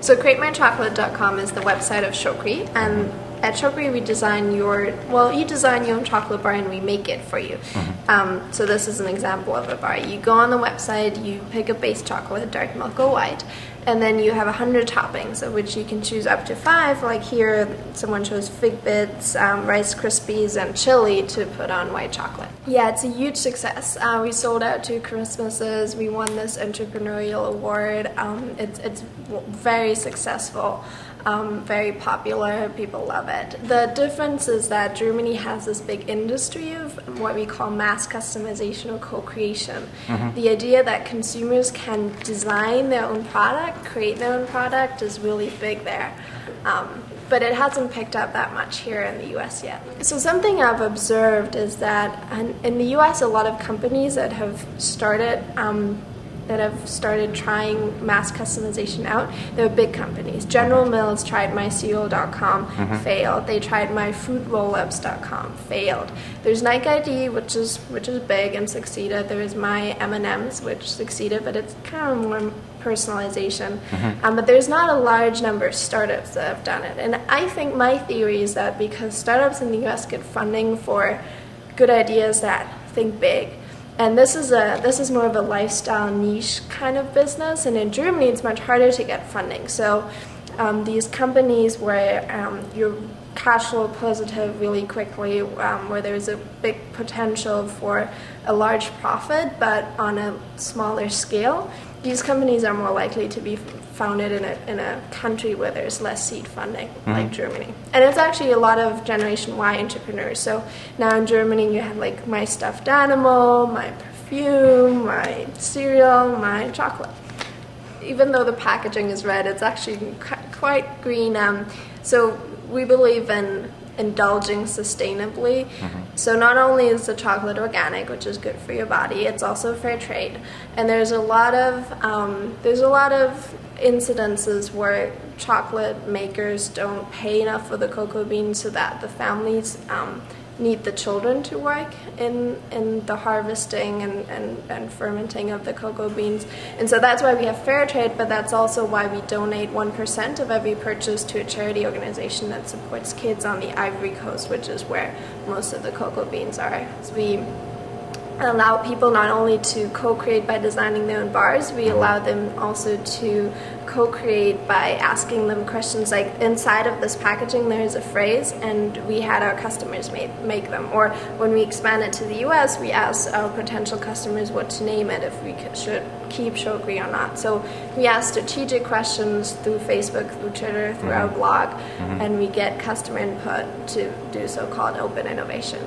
So CreateMyChocolate.com is the website of Chocri, and at Chocri we design you design your own chocolate bar and we make it for you. So this is an example of a bar. You go on the website, you pick a base chocolate, dark milk or white, and then you have 100 toppings, of which you can choose up to 5. Like here, someone chose fig bits, Rice Krispies, and chili to put on white chocolate. Yeah, it's a huge success. We sold out 2 Christmases. We won this entrepreneurial award. It's very successful. Very popular, people love it. The difference is that Germany has this big industry of what we call mass customization or co-creation. The idea that consumers can design their own product, create their own product is really big there. But it hasn't picked up that much here in the US yet. So something I've observed is that in the US, a lot of companies that have started trying mass customization out, they're big companies. General Mills tried mycereal.com, failed. They tried myfruitrollups.com, failed. There's Nike ID, which is big and succeeded. There is my M&Ms, which succeeded, but it's kind of more personalization. But there's not a large number of startups that have done it. And I think my theory is that because startups in the US get funding for good ideas that think big, and this is more of a lifestyle niche kind of business, and in Germany it's much harder to get funding. So these companies where you're cash flow positive really quickly, where there's a big potential for a large profit but on a smaller scale, these companies are more likely to be founded in a country where there's less seed funding, like Germany. And it's actually a lot of Generation Y entrepreneurs. So now in Germany you have like my stuffed animal, my perfume, my cereal, my chocolate. Even though the packaging is red, it's actually quite green. So we believe in indulging sustainably. So not only is the chocolate organic, which is good for your body, it's also fair trade. And there's a lot of incidences where chocolate makers don't pay enough for the cocoa beans, so that the families need the children to work in the harvesting and fermenting of the cocoa beans. And so that's why we have fair trade, but that's also why we donate 1% of every purchase to a charity organization that supports kids on the Ivory Coast, which is where most of the cocoa beans are. So we allow people not only to co-create by designing their own bars, we allow them also to co-create by asking them questions. Like inside of this packaging there is a phrase, and we had our customers make them. Or when we expanded to the US, we asked our potential customers what to name it, if we should keep Chocri or not. So we ask strategic questions through Facebook, through Twitter, through our blog, and we get customer input to do so-called open innovation.